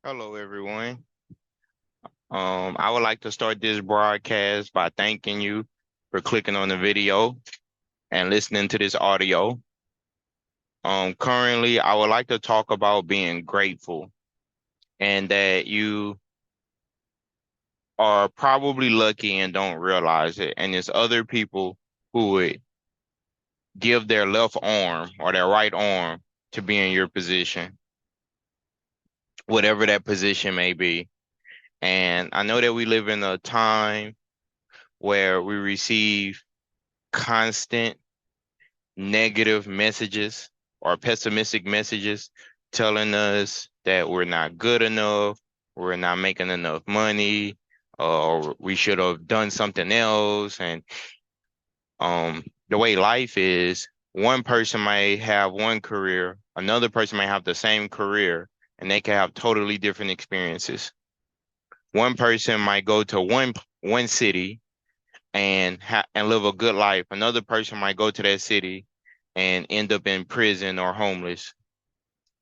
Hello, everyone. I would like to start this broadcast by thanking you for clicking on the video and listening to this audio. Currently, I would like to talk about being grateful and that you are probably lucky and don't realize it. And it's other people who would give their left arm or their right arm to be in your position, whatever that position may be. And I know that we live in a time where we receive constant negative messages or pessimistic messages telling us that we're not good enough, we're not making enough money, or we should have done something else. And the way life is, one person might have one career, another person might have the same career, and they can have totally different experiences. One person might go to one city and live a good life. Another person might go to that city and end up in prison or homeless.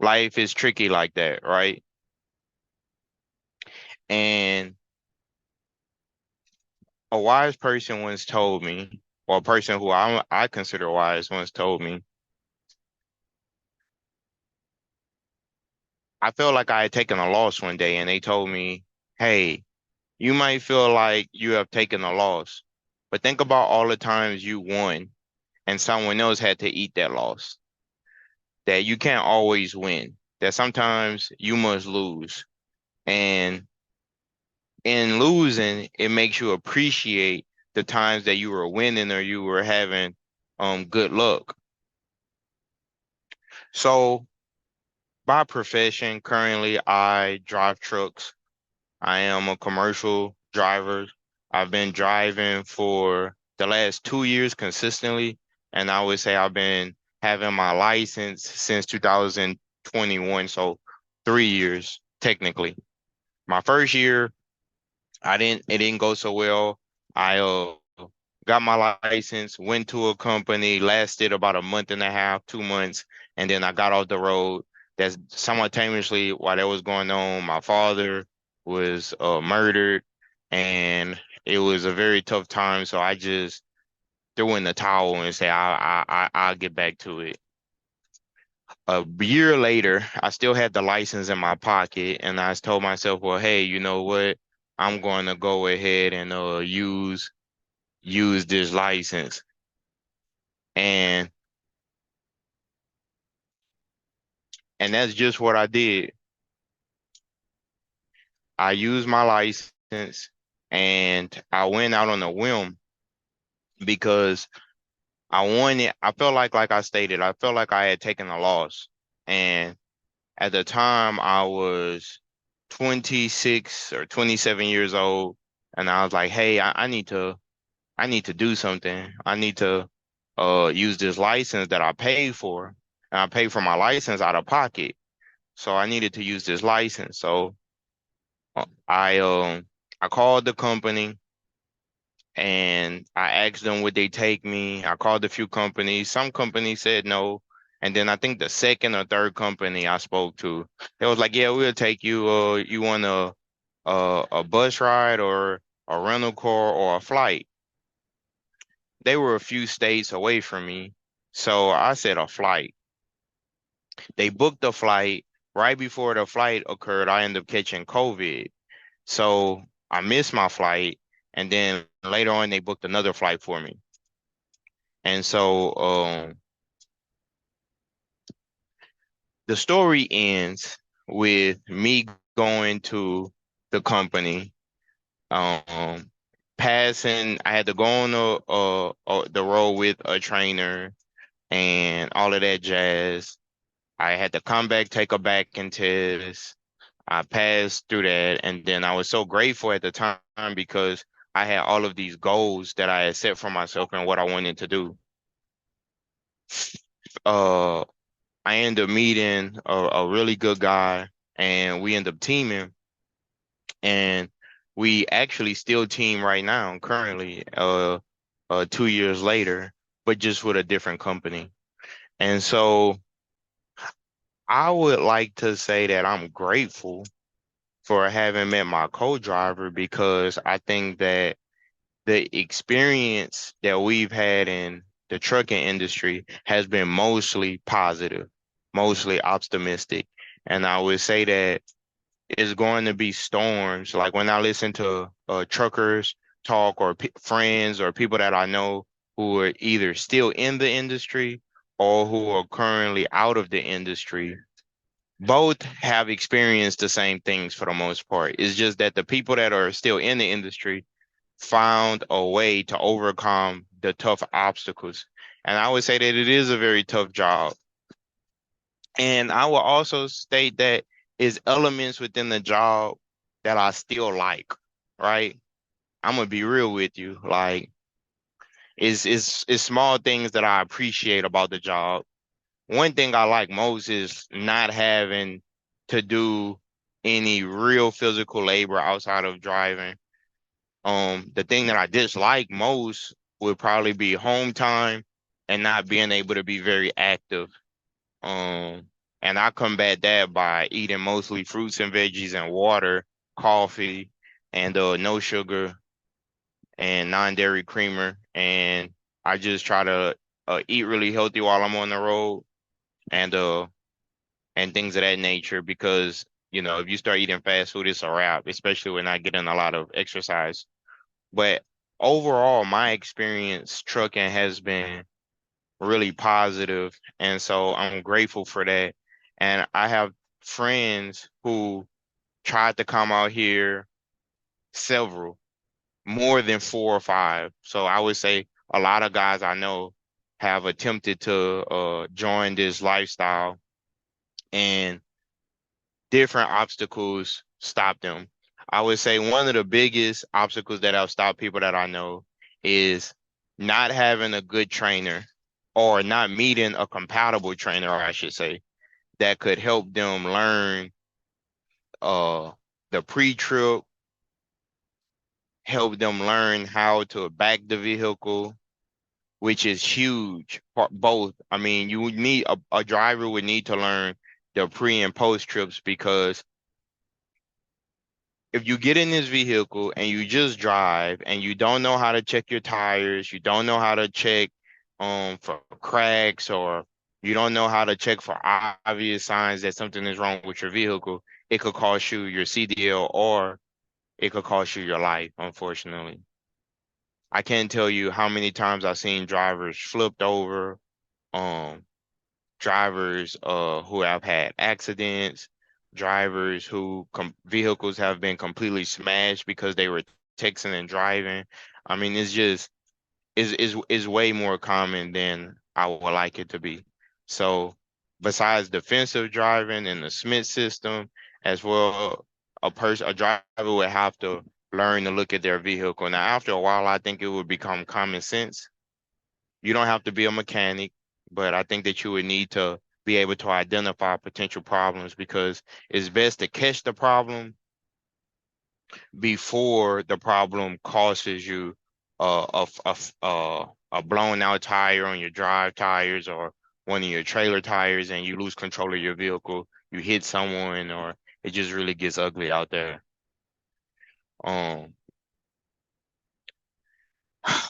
Life is tricky like that, right? And a wise person once told me, or a person who I consider wise once told me, I felt like I had taken a loss one day, and they told me, "Hey, you might feel like you have taken a loss, but think about all the times you won and someone else had to eat that loss. That you can't always win. That sometimes you must lose. And in losing, it makes you appreciate the times that you were winning or you were having good luck." So by profession, currently I drive trucks. I am a commercial driver. I've been driving for the last 2 years consistently, and I would say I've been having my license since 2021, so 3 years technically. My first year, it didn't go so well. I got my license, went to a company, lasted about a month and a half, 2 months, and then I got off the road. That's simultaneously while that was going on, my father was murdered, and it was a very tough time. So I just threw in the towel and say I'll get back to it. A year later, I still had the license in my pocket, and I told myself, well, hey, you know what? I'm going to go ahead and use this license. And and that's just what I did. I used my license and I went out on a whim because I felt like I stated, I felt like I had taken a loss. And at the time I was 26 or 27 years old, and I was like, hey, I need to do something. I need to use this license that I paid for. And I paid for my license out of pocket. So I needed to use this license. So I called the company and I asked them would they take me. I called a few companies. Some companies said no. And then I think the second or third company I spoke to, they was like, yeah, we'll take you. You want a bus ride or a rental car or a flight? They were a few states away from me. So I said a flight. They booked the flight. Right before the flight occurred, I ended up catching COVID. So I missed my flight, and then later on they booked another flight for me. And so the story ends with me going to the company, um, passing. I had to go on the road with a trainer and all of that jazz. I had to come back, take a back and test. I passed through that, and then I was so grateful at the time because I had all of these goals that I had set for myself and what I wanted to do. Uh, I ended up meeting a really good guy, and we ended up teaming, and we actually still team right now, currently, 2 years later, but just with a different company. And so I would like to say that I'm grateful for having met my co-driver because I think that the experience that we've had in the trucking industry has been mostly positive, mostly optimistic. And I would say that it's going to be storms. Like when I listen to truckers talk or friends or people that I know who are either still in the industry or who are currently out of the industry, both have experienced the same things for the most part. It's just that the people that are still in the industry found a way to overcome the tough obstacles. And I would say that it is a very tough job. And I will also state that is elements within the job that I still like, right? I'm gonna be real with you. Like it's small things that I appreciate about the job. One thing I like most is not having to do any real physical labor outside of driving. The thing that I dislike most would probably be home time and not being able to be very active. Um, and I combat that by eating mostly fruits and veggies and water, coffee, and no sugar and non-dairy creamer. And I just try to eat really healthy while I'm on the road and and things of that nature because if you start eating fast food, it's a wrap, especially when I get in a lot of exercise. But overall, my experience trucking has been really positive, and so I'm grateful for that. And I have friends who tried to come out here, several, more than four or five. So I would say a lot of guys I know have attempted to join this lifestyle, and different obstacles stop them. I would say one of the biggest obstacles that have stopped people that I know is not having a good trainer or not meeting a compatible trainer, I should say, that could help them learn uh the pre-trip, help them learn how to back the vehicle, which is huge. Both. I mean, you would need a driver would need to learn the pre and post trips because if you get in this vehicle and you just drive and you don't know how to check your tires, you don't know how to check for cracks, or you don't know how to check for obvious signs that something is wrong with your vehicle, it could cost you your CDL or it could cost you your life, unfortunately. I can't tell you how many times I've seen drivers flipped over, um, drivers who have had accidents, drivers who vehicles have been completely smashed because they were texting and driving. I mean, it's just is way more common than I would like it to be. So besides defensive driving and the Smith system, as well, a driver would have to learn to look at their vehicle. Now, after a while, I think it would become common sense. You don't have to be a mechanic, but I think that you would need to be able to identify potential problems because it's best to catch the problem before the problem causes you a blown out tire on your drive tires or one of your trailer tires and you lose control of your vehicle, you hit someone, or it just really gets ugly out there. Um,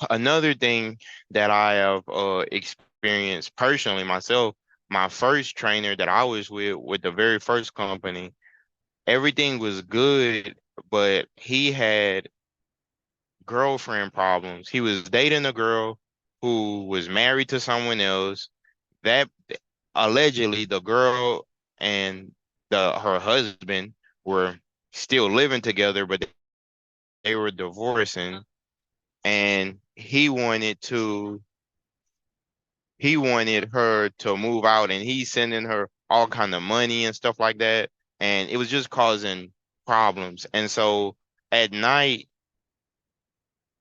Another thing that I have experienced personally myself, my first trainer that I was with the very first company, everything was good, but he had girlfriend problems. He was dating a girl who was married to someone else. That allegedly the girl and her husband were still living together, but they were divorcing, and he wanted her to move out, and he's sending her all kind of money and stuff like that, and it was just causing problems. And so at night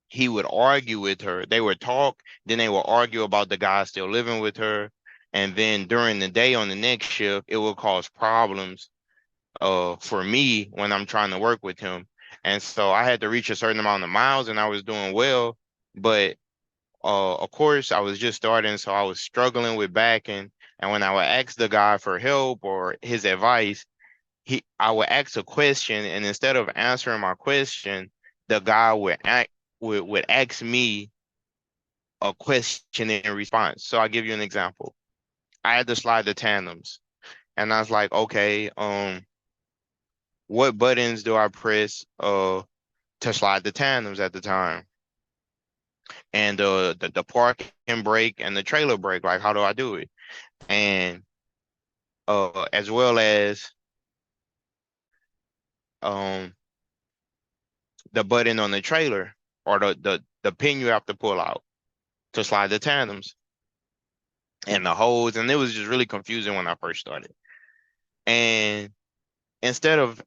he would argue with her. They would talk, then they would argue about the guy still living with her, and then during the day on the next shift it would cause problems for me when I'm trying to work with him. And so I had to reach a certain amount of miles and I was doing well, but of course, I was just starting, so I was struggling with backing. And when I would ask the guy for help or his advice, I would ask a question, and instead of answering my question, the guy would ask me a question in response. So I'll give you an example. I had to slide the tandems, and I was like, okay, what buttons do I press to slide the tandems at the time? And the parking brake and the trailer brake, like how do I do it? And as well as um the button on the trailer, or the pin you have to pull out to slide the tandems, and the hose, and it was just really confusing when I first started. And instead of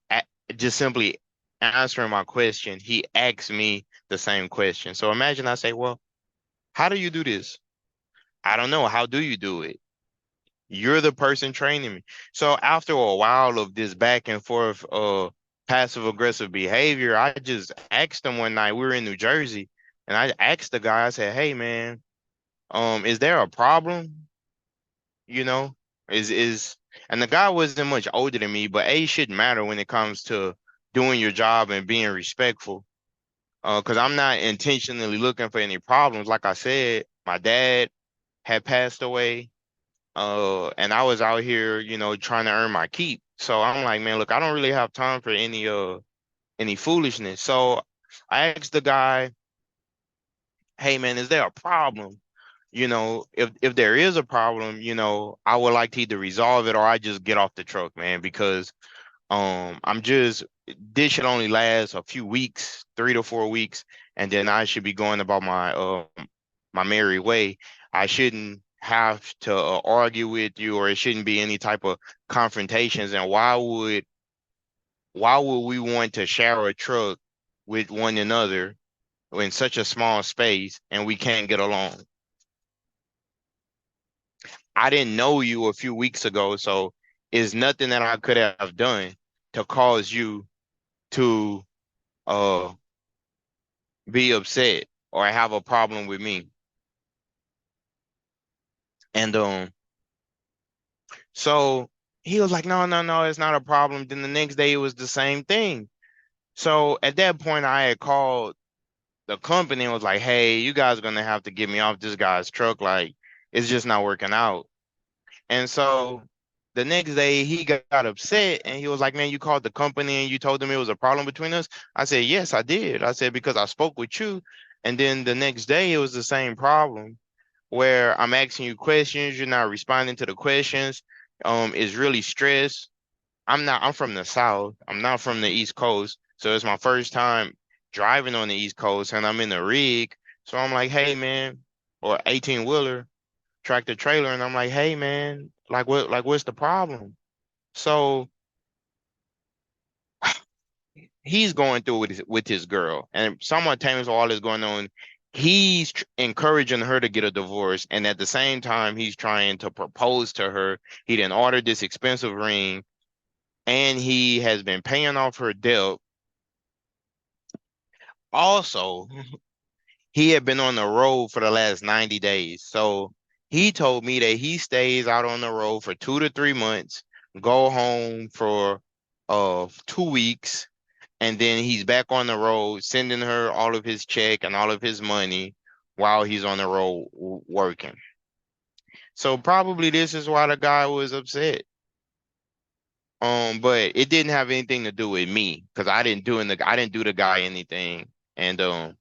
just simply answering my question, he asked me the same question. So imagine I say, well, how do you do this? I don't know. How do you do it? You're the person training me. So after a while of this back and forth passive aggressive behavior, I just asked him one night, we were in New Jersey, and I asked the guy, I said, hey man, is there a problem? You know, is and the guy wasn't much older than me, but age shouldn't matter when it comes to doing your job and being respectful. Because I'm not intentionally looking for any problems. Like I said, my dad had passed away, and I was out here, trying to earn my keep. So I'm like, man, look, I don't really have time for any foolishness. So I asked the guy, hey man, is there a problem? If there is a problem, I would like to either resolve it or I just get off the truck, man, because I'm just this should only last a few weeks, 3 to 4 weeks, and then I should be going about my merry way. I shouldn't have to argue with you, or it shouldn't be any type of confrontations. And why would we want to share a truck with one another in such a small space and we can't get along? I didn't know you a few weeks ago, so it's nothing that I could have done to cause you to uh be upset or have a problem with me. And so he was like, no, no, no, it's not a problem. Then the next day it was the same thing. So at that point I had called the company and was like, hey, you guys are gonna have to get me off this guy's truck. Like, it's just not working out. And so the next day he got upset and he was like, man, you called the company and you told them it was a problem between us. I said, yes, I did. I said, because I spoke with you. And then the next day it was the same problem where I'm asking you questions, you're not responding to the questions. It's really stress. I'm from the South. I'm not from the East Coast. So it's my first time driving on the East Coast and I'm in a rig. So I'm like, hey man, or 18 wheeler, tractor trailer, and I'm like, hey man, what's the problem? So he's going through with his girl, and simultaneous all this going on, he's encouraging her to get a divorce, and at the same time he's trying to propose to her. He didn't order this expensive ring, and he has been paying off her debt. Also, he had been on the road for the last 90 days. So he told me that he stays out on the road for 2 to 3 months, go home for 2 weeks, and then he's back on the road, sending her all of his check and all of his money while he's on the road working. So probably this is why the guy was upset. But it didn't have anything to do with me because I didn't do the guy anything. And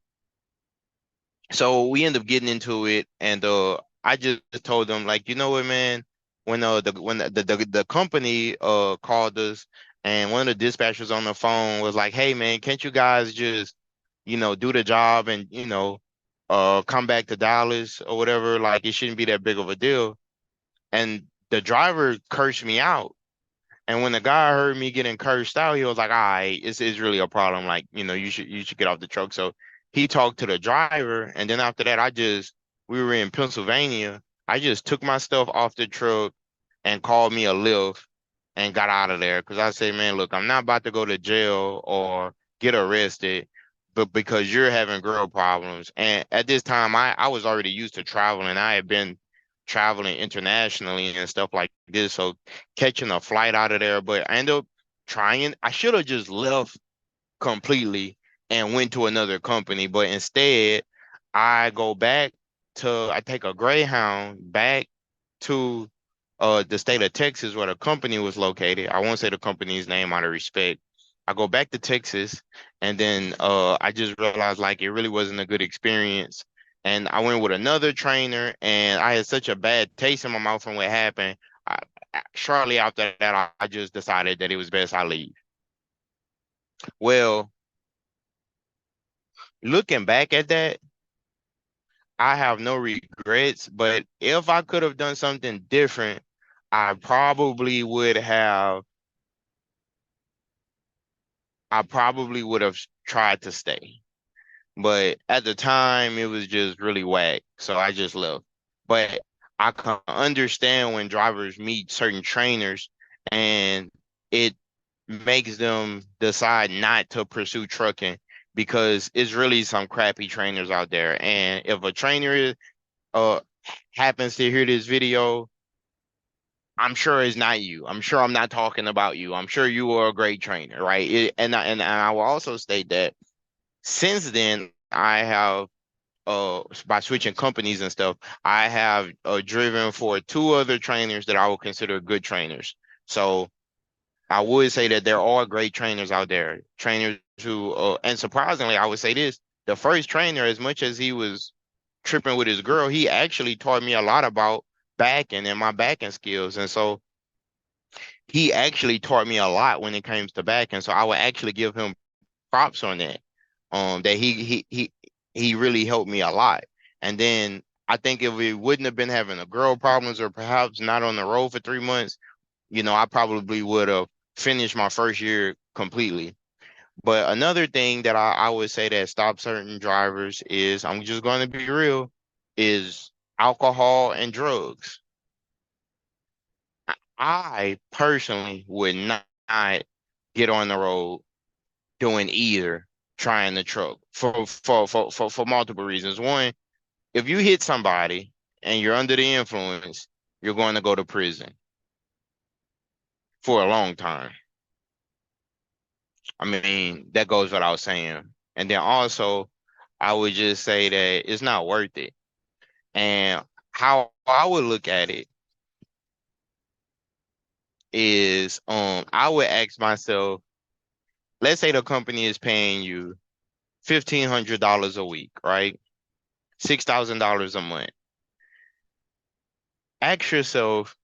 so we end up getting into it, and I just told them, like, you know what, man, when the company called us, and one of the dispatchers on the phone was like, hey man, can't you guys just do the job and come back to Dallas or whatever, like it shouldn't be that big of a deal. And the driver cursed me out, and when the guy heard me getting cursed out, he was like, all right, it's really a problem. Like, you should get off the truck. So he talked to the driver. And then after that, we were in Pennsylvania. I just took my stuff off the truck and called me a Lyft and got out of there. Cause I said, man, look, I'm not about to go to jail or get arrested, but because you're having girl problems. And at this time, I was already used to traveling. I had been traveling internationally and stuff like this. So catching a flight out of there, but I ended up trying. I should have just left completely and went to another company, but instead I go back I take a Greyhound back to the state of Texas where the company was located. I won't say the company's name out of respect. I go back to Texas, and then I just realized like it really wasn't a good experience. And I went with another trainer, and I had such a bad taste in my mouth from what happened. I, Shortly after that, I just decided that it was best I leave. Well, looking back at that, I have no regrets, but if I could have done something different, I probably would have I probably would have tried to stay. But at the time, it was just really whack. So I just left. But I can understand when drivers meet certain trainers and it makes them decide not to pursue trucking because it's really some crappy trainers out there. And if a trainer uh happens to hear this video, I'm sure it's not you. I'm sure I'm not talking about you. I'm sure you are a great trainer, right? And I will also state that since then, I have by switching companies and stuff, I have driven for two other trainers that I would consider good trainers. So I would say that there are great trainers out there, trainers who, and surprisingly, I would say this: the first trainer, as much as he was tripping with his girl, he actually taught me a lot about backing and my backing skills, and so he actually taught me a lot when it comes to backing. So I would actually give him props on that. That he really helped me a lot. And then I think if we wouldn't have been having the girl problems or perhaps not on the road for 3 months, I probably would have finished my first year completely. But another thing that I would say that stops certain drivers is, I'm just going to be real, is alcohol and drugs. I personally would not get on the road doing either, trying the truck for multiple reasons. One, if you hit somebody and you're under the influence, you're going to go to prison for a long time. I mean, that goes without saying. And then also, I would just say that it's not worth it. And how I would look at it is, I would ask myself, let's say the company is paying you $1,500 a week, right? $6,000 a month. Ask yourself,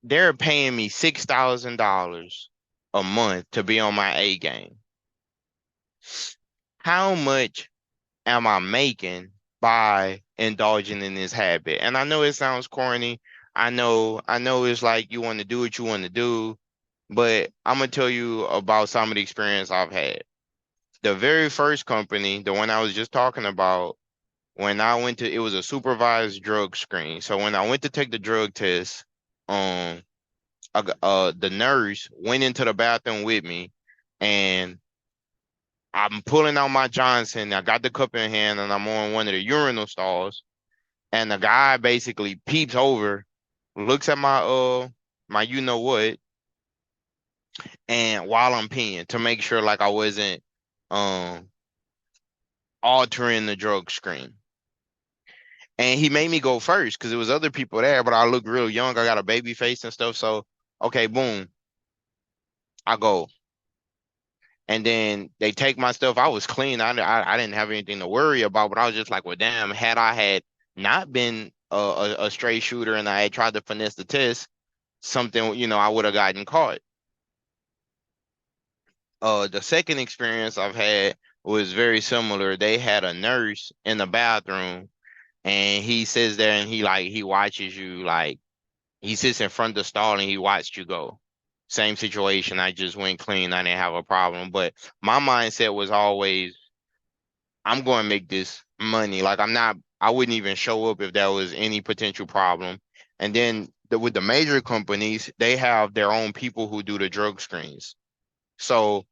they're paying me $6,000 a month to be on my A game. How much am I making by indulging in this habit? And I know it sounds corny. I know it's like you want to do what you want to do, but I'm gonna tell you about some of the experience I've had. The very first company, the one I was just talking about, when I went to, it was a supervised drug screen. So when I went to take the drug test, um, the nurse went into the bathroom with me, and I'm pulling out my Johnson. I got the cup in hand, and I'm on one of the urinal stalls. And the guy basically peeps over, looks at my you know what, and while I'm peeing to make sure like I wasn't um altering the drug screen. And he made me go first because there was other people there, but I look real young. I got a baby face and stuff. So okay, boom, I go. And then they take my stuff. I was clean. I didn't have anything to worry about, but I was just like, well, damn, had I had not been a straight shooter and I had tried to finesse the test, something, I would have gotten caught. The second experience I've had was very similar. They had a nurse in the bathroom, and he sits there and he watches you, like he sits in front of the stall and he watched you go. Same situation. I just went clean. I didn't have a problem. But my mindset was always, I'm going to make this money. Like I wouldn't even show up if there was any potential problem. And then with the major companies, they have their own people who do the drug screens. So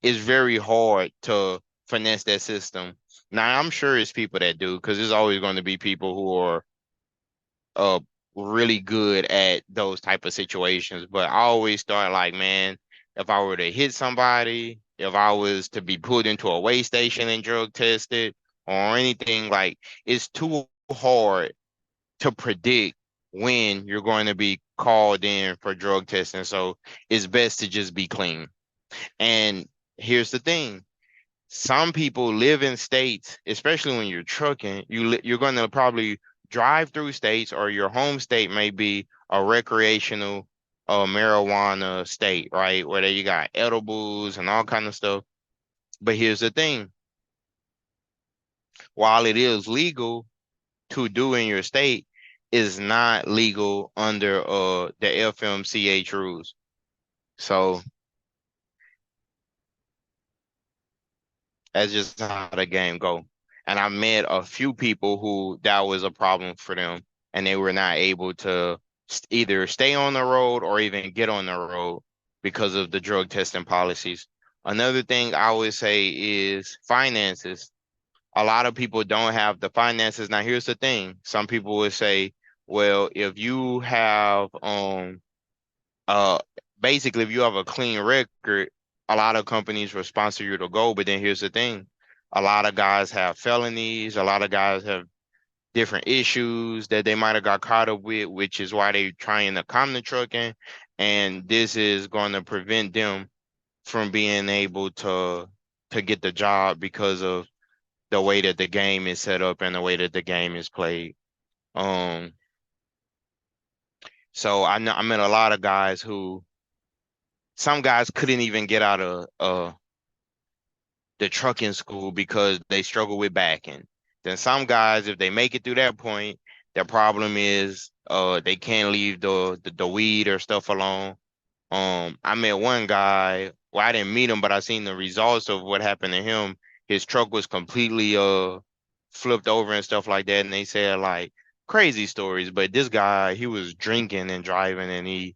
it's very hard to finesse that system. Now I'm sure it's people that do, because there's always going to be people who are really good at those type of situations. But I always thought like, man, if I were to hit somebody, if I was to be put into a way station and drug tested or anything, like it's too hard to predict when you're going to be called in for drug testing. So it's best to just be clean. And here's the thing. Some people live in states, especially when you're trucking, you're going to probably drive through states, or your home state may be a recreational marijuana state, right? Where you got edibles and all kind of stuff. But here's the thing. While it is legal to do in your state, is not legal under the FMCH rules. So that's just how the game go. And I met a few people who that was a problem for them, and they were not able to either stay on the road or even get on the road because of the drug testing policies. Another thing I would say is finances. A lot of people don't have the finances. Now, here's the thing. Some people would say, well, if you have uh basically if you have a clean record, a lot of companies will sponsor you to go. But then here's the thing. A lot of guys have felonies, a lot of guys have different issues that they might have got caught up with, which is why they're trying to come to trucking. And this is going to prevent them from being able to get the job because of the way that the game is set up and the way that the game is played. Um, so I know I met a lot of guys who some guys couldn't even get out of the trucking school because they struggle with backing. Then some guys, if they make it through that point, their problem is they can't leave the weed or stuff alone. I met one guy, well, I didn't meet him, but I seen the results of what happened to him. His truck was completely flipped over and stuff like that, and they said like crazy stories. But this guy, he was drinking and driving, and he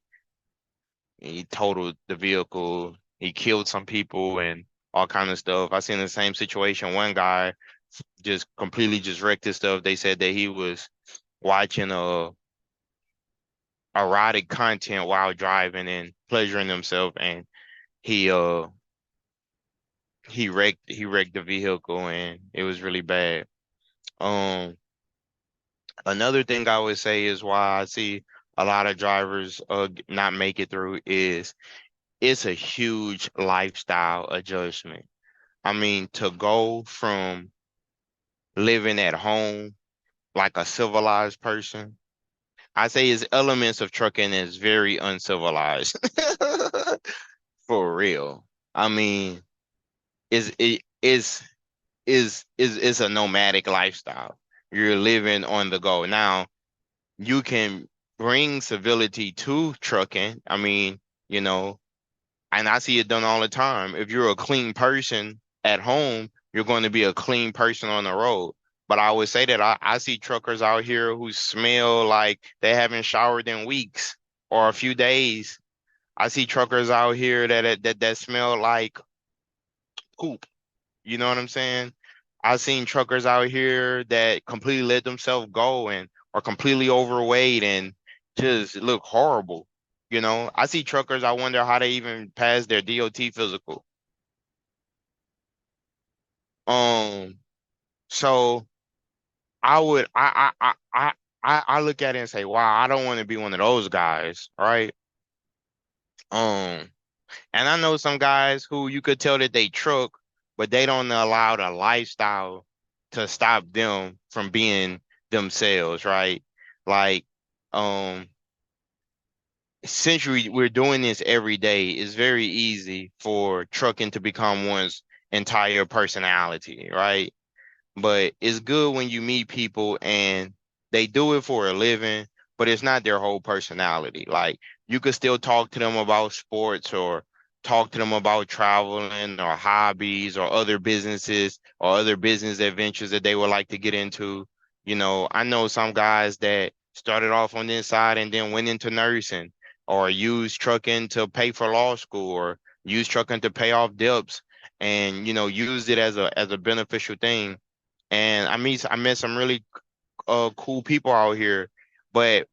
totaled the vehicle. He killed some people and all kind of stuff. I seen the same situation. One guy just completely just wrecked his stuff. They said that he was watching erotic content while driving and pleasuring himself, and he uh he wrecked the vehicle, and it was really bad. Um, Another thing I would say is why I see a lot of drivers not make it through is it's a huge lifestyle adjustment. I mean, to go from living at home like a civilized person, I say his elements of trucking is very uncivilized. For real. I mean, is a nomadic lifestyle. You're living on the go. Now, you can bring civility to trucking. I mean, you know, and I see it done all the time. If you're a clean person at home, you're going to be a clean person on the road. But I would say that I see truckers out here who smell like they haven't showered in weeks or a few days. I see truckers out here that smell like poop. You know what I'm saying? I've seen truckers out here that completely let themselves go and are completely overweight and just look horrible. You know, I see truckers, I wonder how they even pass their DOT physical. Um, so I would I look at it and say, wow, I don't want to be one of those guys, right? Um, and I know some guys who you could tell that they truck, but they don't allow the lifestyle to stop them from being themselves, right? Like, um, since we're doing this every day, it's very easy for trucking to become one's entire personality, right? But it's good when you meet people and they do it for a living, but it's not their whole personality. Like you could still talk to them about sports or talk to them about traveling or hobbies or other businesses or other business adventures that they would like to get into. You know, I know some guys that started off on this side and then went into nursing or used trucking to pay for law school or used trucking to pay off debts and, you know, used it as a beneficial thing. And I met some really cool people out here. But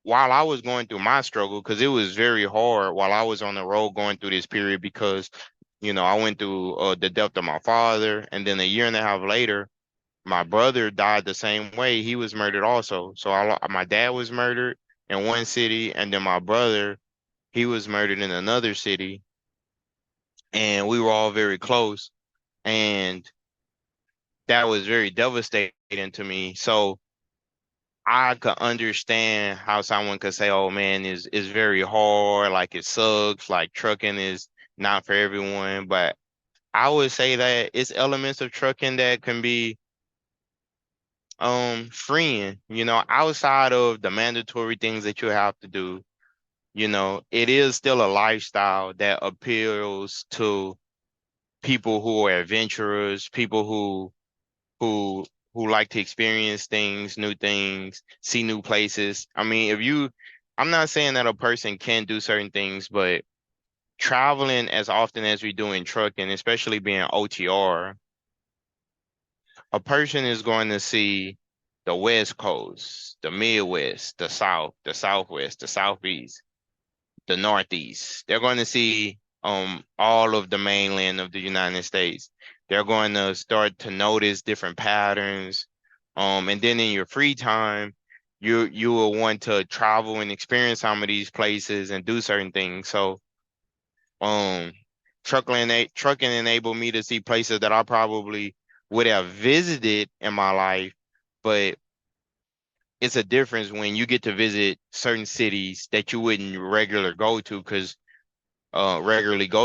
while I was going through my struggle, because it was very hard while I was on the road going through this period, because I went through the death of my father, and then a year and a half later, my brother died the same way. He was murdered also. So my dad was murdered in one city, and then my brother, he was murdered in another city, and we were all very close, and that was very devastating to me. So I could understand how someone could say, "Oh man, is very hard, like it sucks, like trucking is not for everyone." But I would say that it's elements of trucking that can be freeing, outside of the mandatory things that you have to do. It is still a lifestyle that appeals to people who are adventurers, people who who like to experience things, new things, see new places. I mean, I'm not saying that a person can't do certain things, but traveling as often as we do in trucking, especially being OTR, a person is going to see the West Coast, the Midwest, the South, the Southwest, the Southeast, the Northeast. They're going to see all of the mainland of the United States. They're going to start to notice different patterns. And then in your free time, you will want to travel and experience some of these places and do certain things. So um trucking enabled me to see places that I probably would have visited in my life, but it's a difference when you get to visit certain cities that you wouldn't regularly go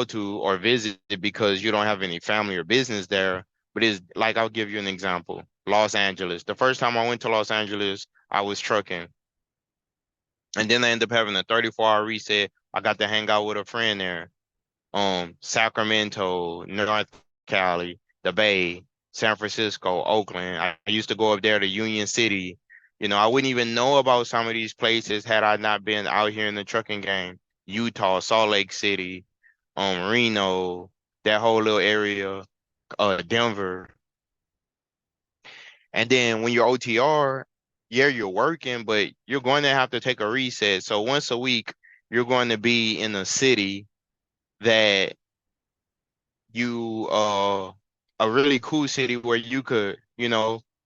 to or visit because you don't have any family or business there. But it's like, I'll give you an example. Los Angeles. The first time I went to Los Angeles, I was trucking. And then I ended up having a 34-hour reset. I got to hang out with a friend there. Sacramento, North Cali, the Bay, San Francisco, Oakland. I used to go up there to Union City. I wouldn't even know about some of these places had I not been out here in the trucking game. Utah, Salt Lake City, Reno, that whole little area, Denver. And then when you're OTR, yeah, you're working, but you're going to have to take a reset. So once a week, you're going to be in a city that you a really cool city where you could,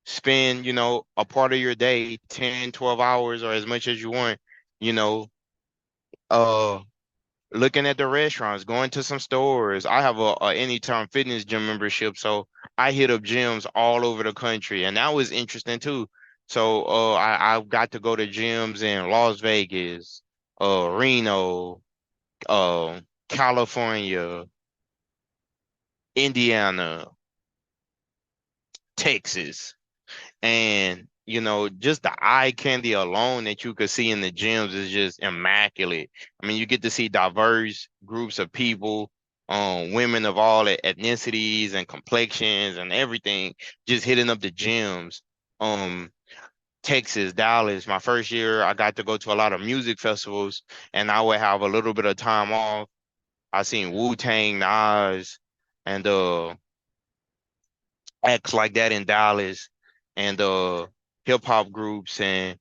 spend, a part of your day, 10, 12 hours or as much as you want, you know, uh looking at the restaurants, going to some stores. I have a Anytime Fitness gym membership, so I hit up gyms all over the country, and that was interesting too. So I got to go to gyms in Las Vegas, Reno, uh California, Indiana, Texas. And just the eye candy alone that you could see in the gyms is just immaculate. I mean, you get to see diverse groups of people, women of all ethnicities and complexions and everything, just hitting up the gyms. Um, Texas, Dallas, my first year, I got to go to a lot of music festivals, and I would have a little bit of time off. I seen Wu-Tang, Nas, and acts like that in Dallas, and hip hop groups. And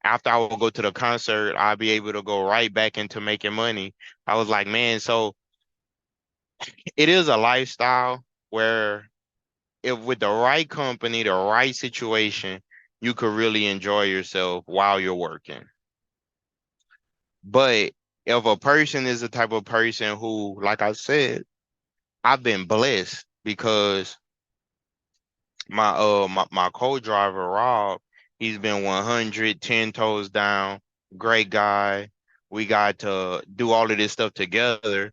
after I would go to the concert, I'd be able to go right back into making money. I was like, man, so it is a lifestyle where, if with the right company, the right situation, you could really enjoy yourself while you're working. But if a person is the type of person who, like I said, I've been blessed because my co-driver Rob, he's been 110 toes down, great guy. We got to do all of this stuff together.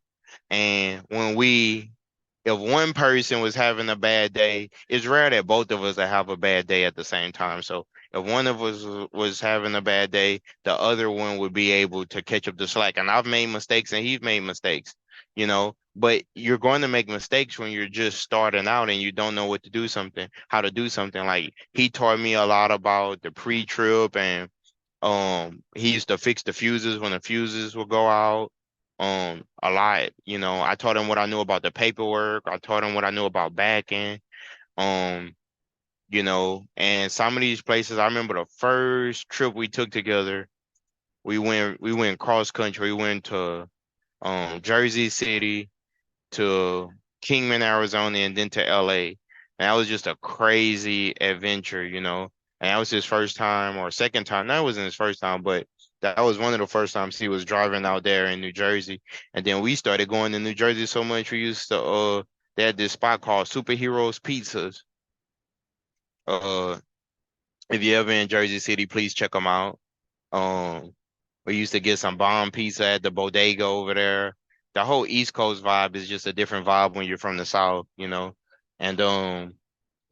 And if one person was having a bad day, it's rare that both of us that have a bad day at the same time. So if one of us was having a bad day, the other one would be able to catch up the slack. And I've made mistakes and he's made mistakes, but you're going to make mistakes when you're just starting out and you don't know how to do something. Like, he taught me a lot about the pre-trip, and he used to fix the fuses when the fuses would go out. A lot, I taught him what I knew about the paperwork. I taught him what I knew about backing. Um, and some of these places, I remember the first trip we took together. We went cross country. We went to Jersey City, to Kingman, Arizona, and then to LA. And that was just a crazy adventure, you know. And that was his first time or second time. That wasn't his first time, but that was one of the first times he was driving out there in New Jersey. And then we started going to New Jersey so much we used to they had this spot called Superheroes Pizzas. Uh if you ever in Jersey City, please check them out. Um we used to get some bomb pizza at the bodega over there. The whole East Coast vibe is just a different vibe when you're from the South, you know. And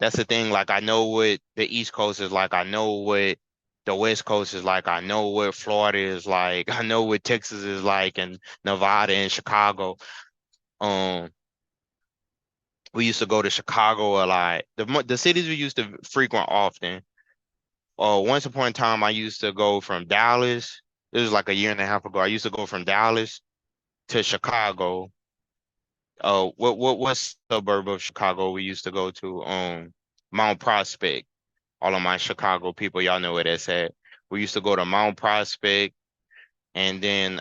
that's the thing. Like I know what the East Coast is like. I know what the West Coast is like. I know what Florida is like. I know what Texas is like, and Nevada and Chicago. Um, we used to go to Chicago a lot. The cities we used to frequent often. Once upon a time, I used to go from Dallas. This was like a year and a half ago. I used to go from Dallas to Chicago. What suburb of Chicago we used to go to? Mount Prospect. All of my Chicago people, y'all know where that's at. We used to go to Mount Prospect, and then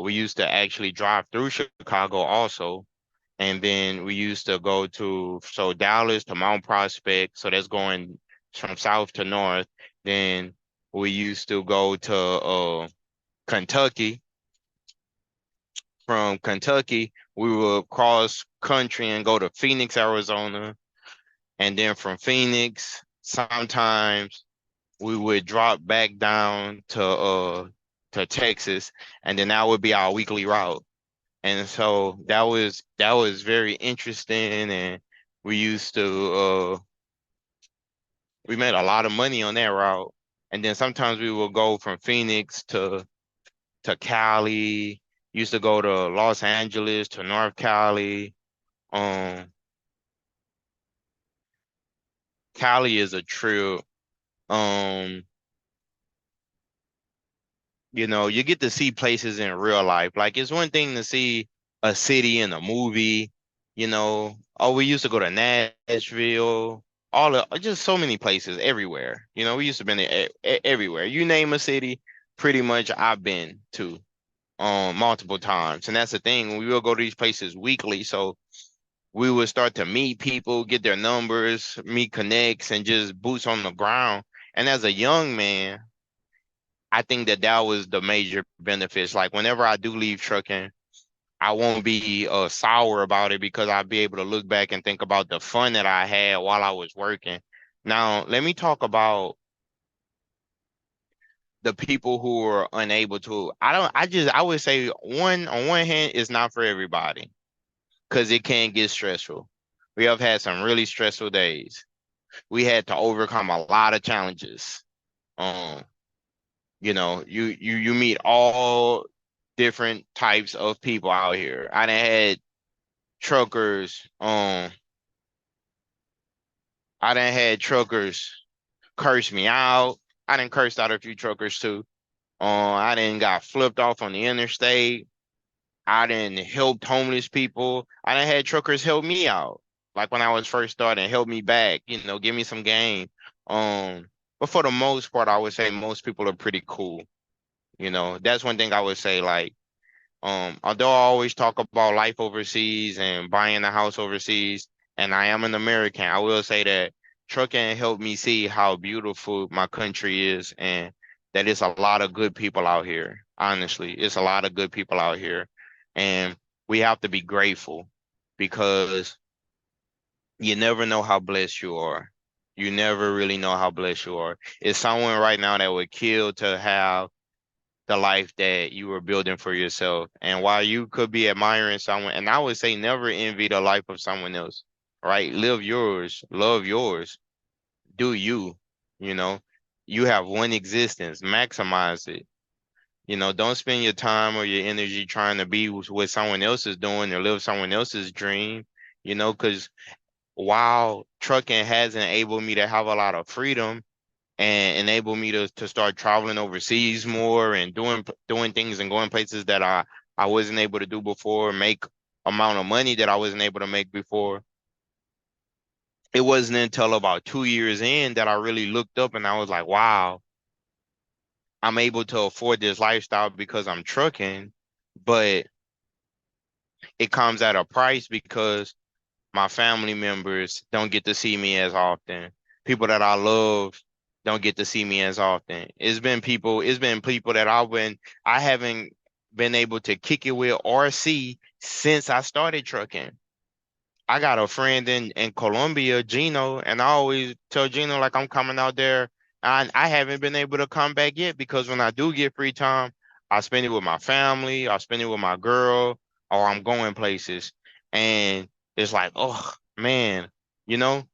we used to actually drive through Chicago also. And then we used to go to Dallas to Mount Prospect, so that's going from south to north. Then we used to go to Kentucky. From Kentucky, we would cross country and go to Phoenix, Arizona. And then from Phoenix, sometimes we would drop back down to Texas, and then that would be our weekly route. And so that was very interesting, and we used to we made a lot of money on that route. And then sometimes we would go from Phoenix to Cali, used to go to Los Angeles to North Cali. Um Cali is a trip. Um you get to see places in real life. Like it's one thing to see a city in a movie, Oh, we used to go to Nashville, all of just so many places everywhere. We used to been there everywhere. You name a city, pretty much I've been to multiple times. And that's the thing. We will go to these places weekly. So we would start to meet people, get their numbers, meet connects, and just boots on the ground. And as a young man, I think that was the major benefits. Like whenever I do leave trucking, I won't be sour about it because I'll be able to look back and think about the fun that I had while I was working. Now, let me talk about the people who are unable to. I would say on one hand, it's not for everybody because it can get stressful. We have had some really stressful days. We had to overcome a lot of challenges. Um, you meet all different types of people out here. I done had truckers, I done had truckers curse me out. I done cursed out a few truckers too. I done got flipped off on the interstate. I done helped homeless people. I done had truckers help me out. Like when I was first starting, help me back, give me some game. Um, but for the most part, I would say most people are pretty cool. That's one thing I would say. Like, although I always talk about life overseas and buying a house overseas, and I am an American, I will say that trucking helped me see how beautiful my country is and that it's a lot of good people out here. Honestly, it's a lot of good people out here. And we have to be grateful because you never know how blessed you are. You never really know how blessed you are. It's someone right now that would kill to have the life that you were building for yourself. And while you could be admiring someone, and I would say never envy the life of someone else, right? Live yours, love yours, do you, you know, you have one existence, maximize it. Don't spend your time or your energy trying to be what someone else is doing or live someone else's dream, because while trucking has enabled me to have a lot of freedom, and enable me to start traveling overseas more and doing things and going places that I wasn't able to do before, make amount of money that I wasn't able to make before. It wasn't until about 2 years in that I really looked up and I was like, wow, I'm able to afford this lifestyle because I'm trucking, but it comes at a price because my family members don't get to see me as often. People that I love don't get to see me as often. It's been people that I haven't been able to kick it with or see since I started trucking. I got a friend in Colombia, Gino, and I always tell Gino like I'm coming out there. I haven't been able to come back yet because when I do get free time, I spend it with my family, I spend it with my girl, or I'm going places. And it's like, oh man, you know?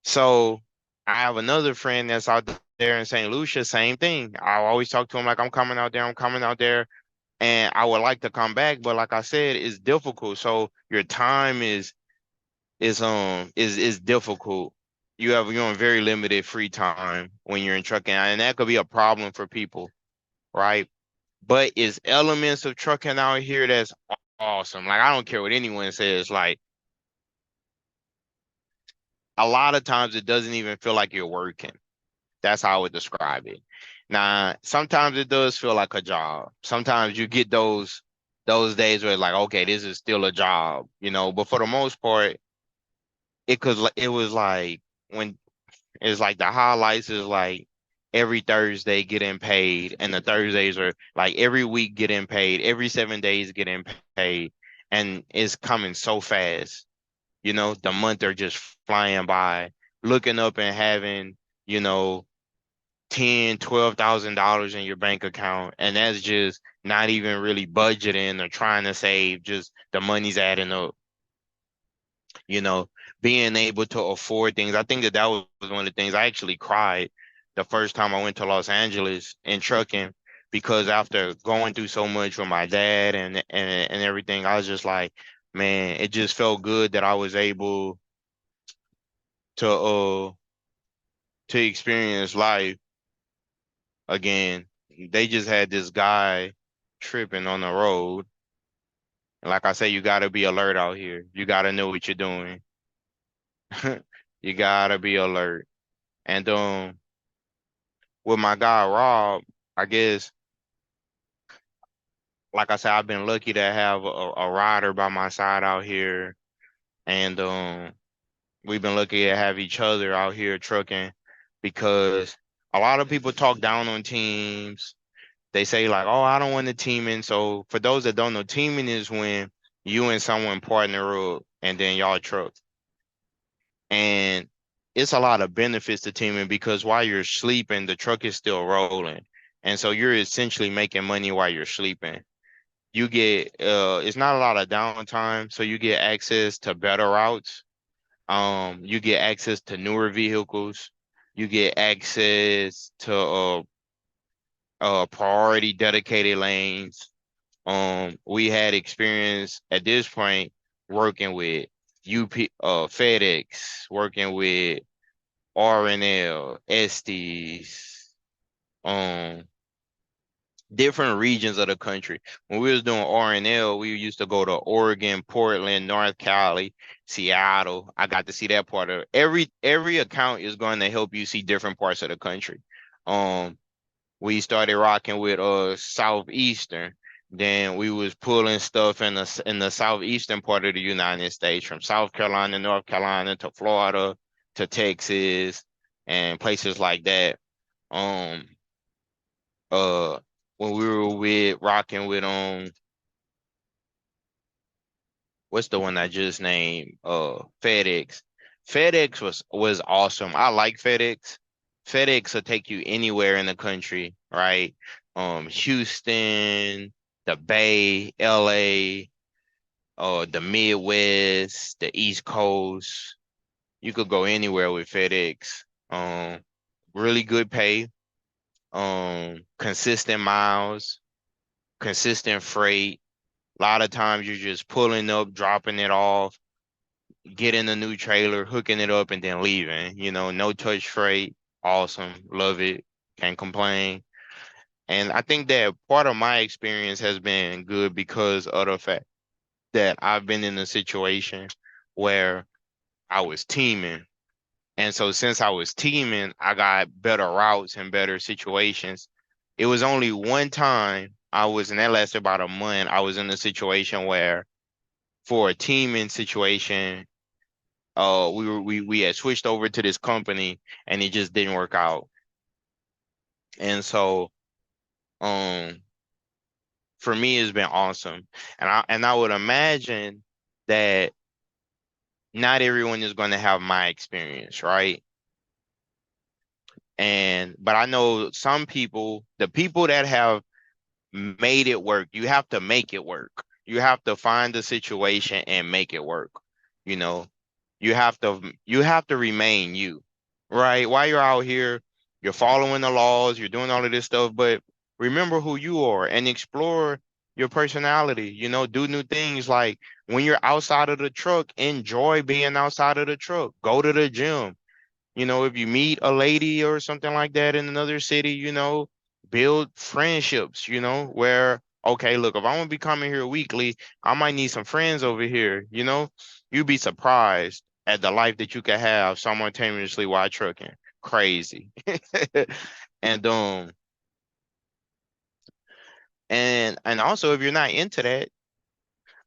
So I have another friend that's out there in St. Lucia, same thing. I always talk to him like I'm coming out there, and I would like to come back, but like I said, it's difficult. So your time is difficult. You're on very limited free time when you're in trucking, and that could be a problem for people, right? But it's elements of trucking out here that's awesome. Like I don't care what anyone says. Like a lot of times it doesn't even feel like you're working. That's how I would describe it. Now, sometimes it does feel like a job. Sometimes you get those days where it's like, okay, this is still a job, you know. But for the most part, it was like when it's like the highlights is like every Thursday getting paid, and the Thursdays are like every week getting paid, every 7 days getting paid, and it's coming so fast. You know, the month are just flying by. Looking up and having, you know, 10, $12,000 in your bank account, and that's just not even really budgeting or trying to save, just the money's adding up, you know, being able to afford things. I think that that was one of the things I actually cried the first time I went to Los Angeles in trucking because after going through so much with my dad and everything, I was just like, man, it just felt good that I was able to to experience life again. They just had this guy tripping on the road. And like I say, you gotta be alert out here. You gotta know what you're doing. You gotta be alert. And with my guy Rob, I guess, like I said, I've been lucky to have a rider by my side out here, and we've been lucky to have each other out here trucking because a lot of people talk down on teams. They say like, "Oh, I don't want to team in." So for those that don't know, teaming is when you and someone partner up and then y'all truck. And it's a lot of benefits to teaming because while you're sleeping, the truck is still rolling. And so you're essentially making money while you're sleeping. You get it's not a lot of downtime, so you get access to better routes. You get access to newer vehicles. You get access to priority dedicated lanes. We had experience at this point working with FedEx, working with RNL, Estes, um, different regions of the country. When we was doing RNL, we used to go to Oregon, Portland, North Cali, Seattle. I got to see that part of every account is going to help you see different parts of the country. Um, we started rocking with Southeastern. Then we was pulling stuff in the southeastern part of the United States, from South Carolina, North Carolina to Florida to Texas and places like that. Um, uh, when we were with rocking with what's the one I just named? FedEx. FedEx was awesome. I like FedEx. FedEx will take you anywhere in the country, right? Houston, the Bay, LA, the Midwest, the East Coast. You could go anywhere with FedEx. Really good pay, consistent miles, consistent freight. A lot of times you're just pulling up, dropping it off, getting a new trailer, hooking it up, and then leaving. You know, no touch freight. Awesome. Love it. Can't complain. And I think that part of my experience has been good because of the fact that I've been in a situation where I was teaming. And so since I was teaming, I got better routes and better situations. It was only one time and that lasted about a month. I was in a situation where for a teaming situation, we had switched over to this company and it just didn't work out. And so um for me it's been awesome. And I would imagine that not everyone is going to have my experience, right? But I know some people, the people that have made it work, you have to make it work. You have to find the situation and make it work. You know, you have to remain you, right? While you're out here, you're following the laws, you're doing all of this stuff, but remember who you are and explore your personality. Do new things like when you're outside of the truck, enjoy being outside of the truck. Go to the gym. If you meet a lady or something like that in another city, build friendships, where, okay, look, if I'm gonna be coming here weekly, I might need some friends over here. You'd be surprised at the life that you could have simultaneously while trucking. Crazy. And and also if you're not into that,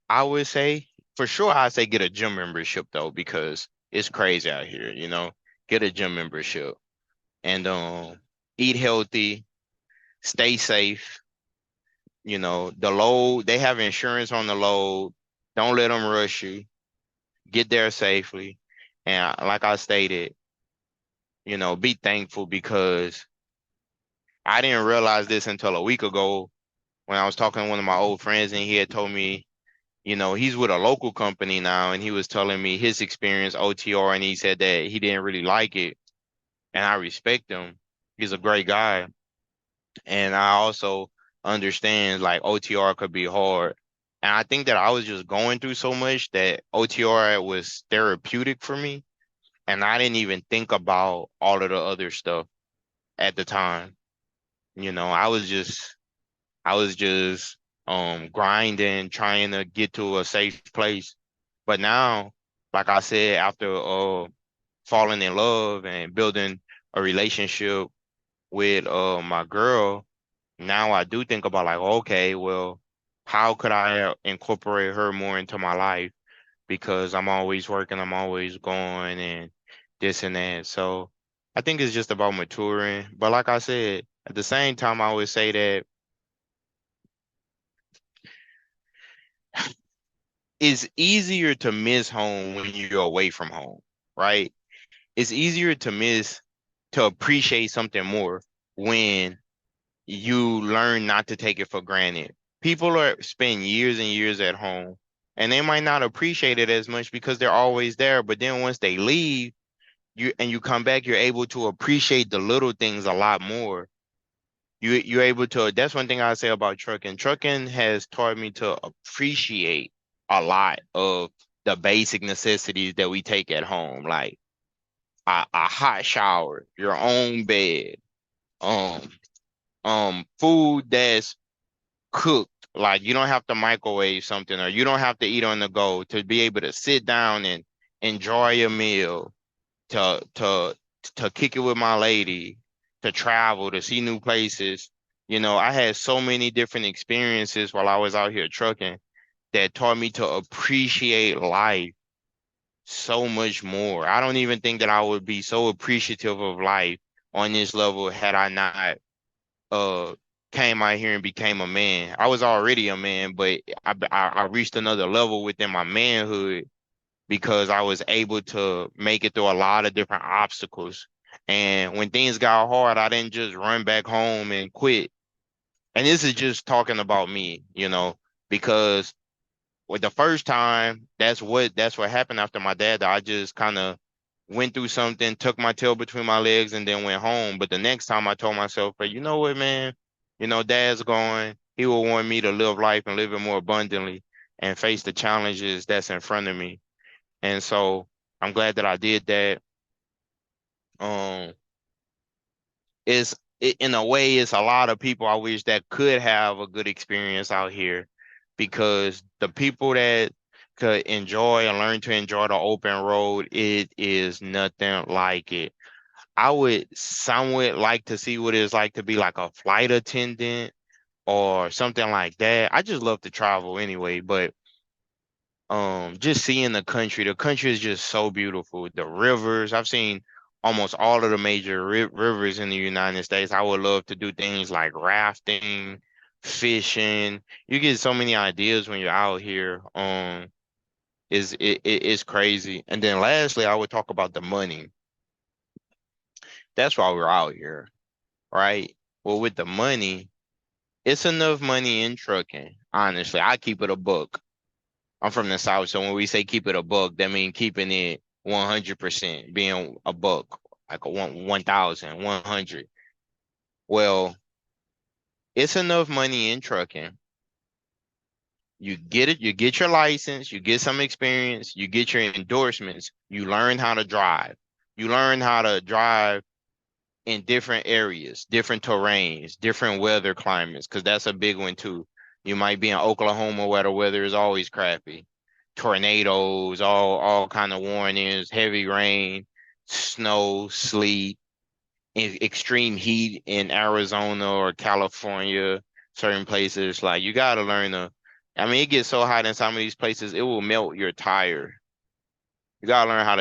I would say for sure I'd say get a gym membership though, because it's crazy out here. Get a gym membership and eat healthy, stay safe. The load, they have insurance on the load. Don't let them rush you. Get there safely. And like I stated, be thankful, because I didn't realize this until a week ago when I was talking to one of my old friends and he had told me, he's with a local company now and he was telling me his experience OTR and he said that he didn't really like it. And I respect him. He's a great guy. And I also understand like OTR could be hard. And I think that I was just going through so much that OTR was therapeutic for me. And I didn't even think about all of the other stuff at the time. I was just grinding, trying to get to a safe place. But now, like I said, after falling in love and building a relationship with my girl, now I do think about like, okay, well, how could I incorporate her more into my life? Because I'm always working, I'm always going and this and that. So I think it's just about maturing. But like I said, at the same time, I always say that it's easier to miss home when you're away from home, right? It's easier to appreciate something more when you learn not to take it for granted. People are spend years and years at home and they might not appreciate it as much because they're always there. But then once they leave, you come back, you're able to appreciate the little things a lot more. You're able to, that's one thing I say about trucking. Trucking has taught me to appreciate a lot of the basic necessities that we take at home, like a hot shower, your own bed, um, food that's cooked. Like you don't have to microwave something or you don't have to eat on the go, to be able to sit down and enjoy a meal, to kick it with my lady, to travel, to see new places. I had so many different experiences while I was out here trucking that taught me to appreciate life so much more. I don't even think that I would be so appreciative of life on this level had I not uh came out here and became a man. I was already a man, but I reached another level within my manhood because I was able to make it through a lot of different obstacles. And when things got hard, I didn't just run back home and quit. And this is just talking about me, because with the first time, that's what happened after my dad died. I just kind of went through something, took my tail between my legs, and then went home. But the next time I told myself, "But you know what, man? Dad's going. He will want me to live life and live it more abundantly and face the challenges that's in front of me." And so I'm glad that I did that. Um, in a way, it's a lot of people I wish that could have a good experience out here, because the people that could enjoy and learn to enjoy the open road, it is nothing like it. I would somewhat like to see what it's like to be like a flight attendant or something like that. I just love to travel anyway, but just seeing the country is just so beautiful. The rivers, I've seen almost all of the major rivers in the United States. I would love to do things like rafting, fishing. You get so many ideas when you're out here. It's crazy. And then lastly, I would talk about the money. That's why we're out here, right? Well, with the money, it's enough money in trucking. Honestly, I keep it a book. I'm from the South, so when we say keep it a buck, that means keeping it 100%, being a buck, like a 1,000, 100. Well, it's enough money in trucking. You get it, you get your license, you get some experience, you get your endorsements, you learn how to drive. You learn how to drive in different areas, different terrains, different weather climates, because that's a big one too. You might be in Oklahoma where the weather is always crappy. Tornadoes, all kind of warnings, heavy rain, snow, sleet, extreme heat in Arizona or California, certain places. Like you gotta learn to, I mean, it gets so hot in some of these places, it will melt your tire. You gotta learn how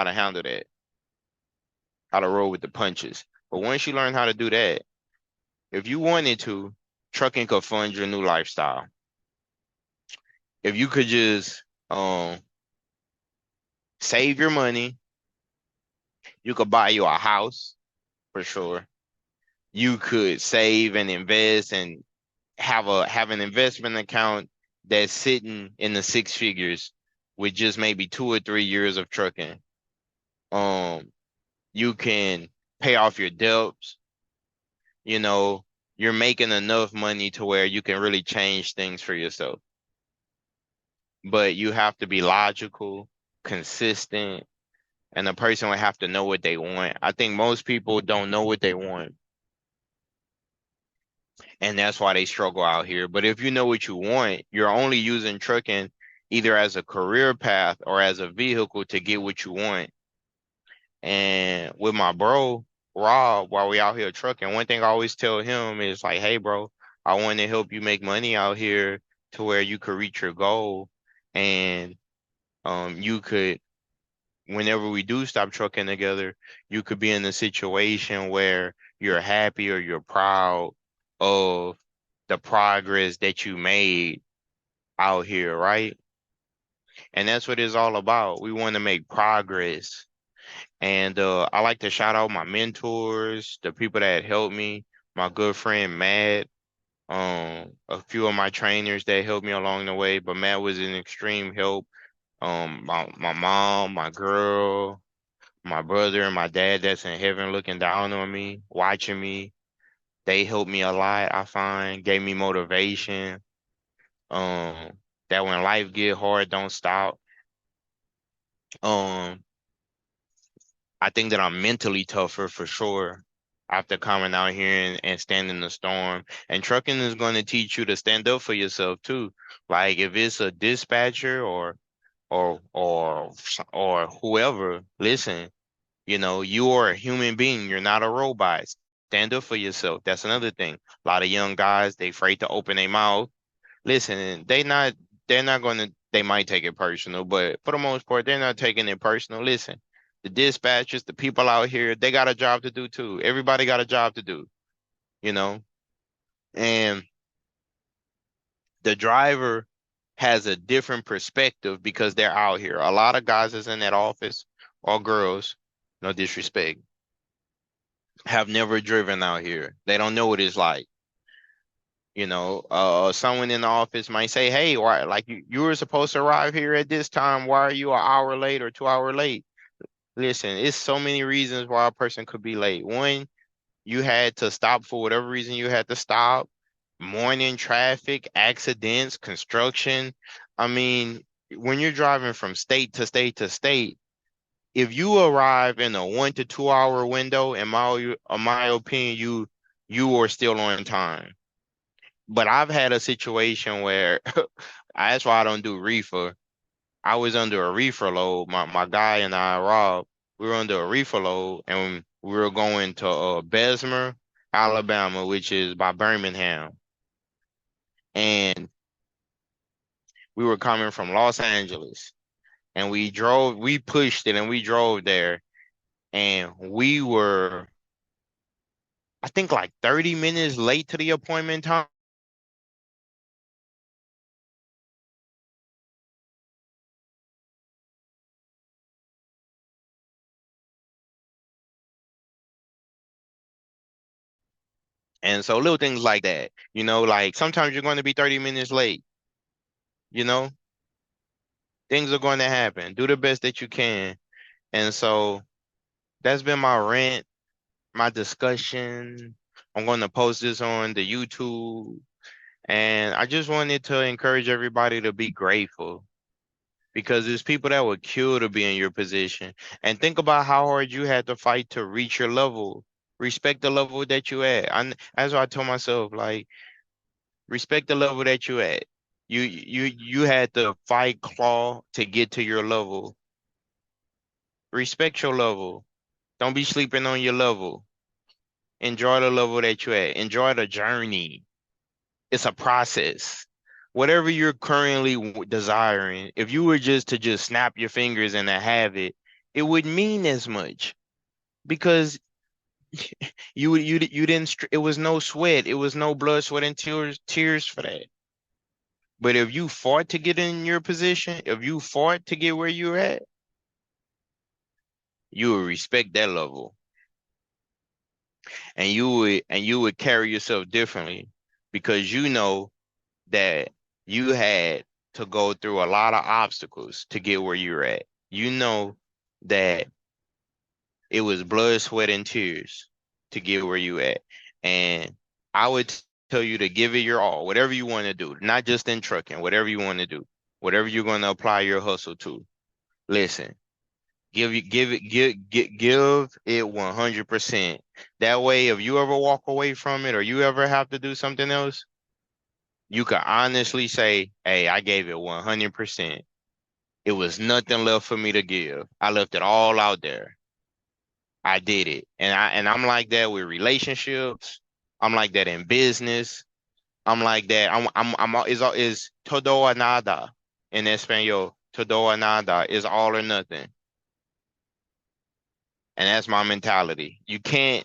to handle that, how to roll with the punches. But once you learn how to do that, if you wanted to, trucking could fund your new lifestyle. If you could just save your money, you could buy you a house for sure. You could save and invest and have an investment account that's sitting in the six figures with just maybe 2 or 3 years of trucking. Um, you can pay off your debts, you know, you're making enough money to where you can really change things for yourself. But you have to be logical, consistent, and the person would have to know what they want. I think most people don't know what they want, and that's why they struggle out here. But if you know what you want, you're only using trucking either as a career path or as a vehicle to get what you want. And with my bro, Rob, while we out here trucking, one thing I always tell him is like, hey, bro, I want to help you make money out here to where you could reach your goal. And you could, whenever we do stop trucking together, you could be in a situation where you're happy or you're proud of the progress that you made out here, right? And that's what it's all about. We want to make progress. And I like to shout out my mentors, the people that helped me, my good friend Matt, a few of my trainers that helped me along the way, but Matt was an extreme help. My mom, my girl, my brother and my dad that's in heaven looking down on me, watching me. They helped me a lot, I find, gave me motivation. Um, that when life get hard, don't stop. Um, I think that I'm mentally tougher for sure after coming out here and standing the storm. And trucking is going to teach you to stand up for yourself too. Like if it's a dispatcher or whoever, listen, you know, you are a human being. You're not a robot. Stand up for yourself. That's another thing. A lot of young guys, they afraid to open their mouth. Listen, they're not gonna they might take it personal, but for the most part, they're not taking it personal. Listen, the dispatchers, the people out here, they got a job to do too. Everybody got a job to do, you know? And the driver has a different perspective because they're out here. A lot of guys that's in that office or girls, no disrespect, have never driven out here. They don't know what it's like. You know, someone in the office might say, "Hey, why? Like you were supposed to arrive here at this time. Why are you an hour late or 2 hour late?" Listen, it's so many reasons why a person could be late. One, you had to stop for whatever reason you had to stop. Morning traffic, accidents, construction. I mean, when you're driving from state to state to state, if you arrive in a 1 to 2 hour window, in my opinion, you are still on time. But I've had a situation where that's why I don't do reefer. I was under a reefer load, my guy and I, Rob. We were under a reefer load, and we were going to Bessemer, Alabama, which is by Birmingham. And we were coming from Los Angeles. And we pushed it and we drove there. And we were, I think, like 30 minutes late to the appointment time. And so little things like that, like sometimes you're going to be 30 minutes late, you know, things are going to happen. Do the best that you can. And so that's been my rant, my discussion. I'm going to post this on the YouTube. And I just wanted to encourage everybody to be grateful because there's people that would kill to be in your position. And think about how hard you had to fight to reach your level. Respect the level that you at. That's what I told myself, like, respect the level that you at. You had to fight, claw to get to your level. Respect your level. Don't be sleeping on your level. Enjoy the level that you at. Enjoy the journey. It's a process. Whatever you're currently desiring, if you were just snap your fingers and to have it, it wouldn't mean as much because you didn't. It was no sweat. It was no blood, sweat, and tears for that. But if you fought to get in your position, if you fought to get where you're at, you would respect that level, and you would carry yourself differently because you know that you had to go through a lot of obstacles to get where you're at. You know that it was blood, sweat, and tears to get where you at. And I would tell you to give it your all, whatever you want to do, not just in trucking, whatever you want to do, whatever you're going to apply your hustle to. Listen, give it 100%. That way, if you ever walk away from it or you ever have to do something else, you can honestly say, hey, I gave it 100%. It was nothing left for me to give. I left it all out there. I did it. And I'm like that with relationships. I'm like that in business. I'm like that. Is todo or nada in Espanol. Todo or nada is all or nothing. And that's my mentality. You can't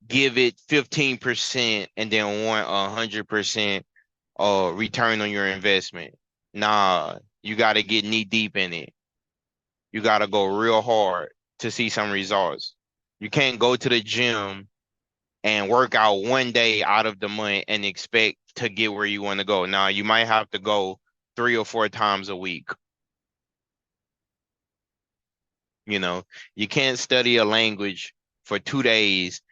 give it 15% and then want 100% return on your investment. Nah, you got to get knee deep in it. You got to go real hard to see some results. You can't go to the gym and work out one day out of the month and expect to get where you want to go. Now, you might have to go 3 or 4 times a week. You can't study a language for 2 days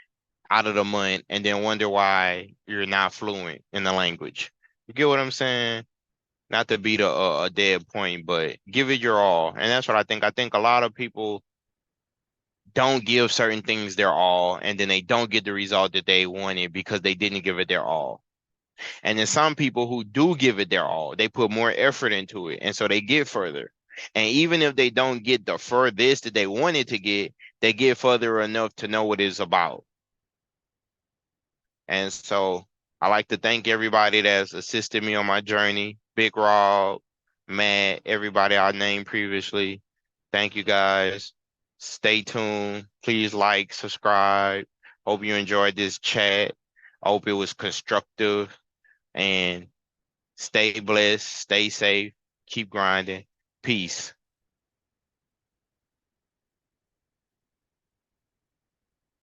out of the month and then wonder why you're not fluent in the language. You get what I'm saying? Not to beat a dead point, but give it your all. And that's what I think. I think a lot of people don't give certain things their all, and then they don't get the result that they wanted because they didn't give it their all. And then some people who do give it their all, they put more effort into it, and so they get further. And even if they don't get the furthest that they wanted to get, they get further enough to know what it's about. And so I like to thank everybody that's assisted me on my journey. Big Rob, Matt, everybody I named previously. Thank you guys. Stay tuned. Please like, subscribe. Hope you enjoyed this chat. I hope it was constructive and stay blessed, stay safe, keep grinding. Peace.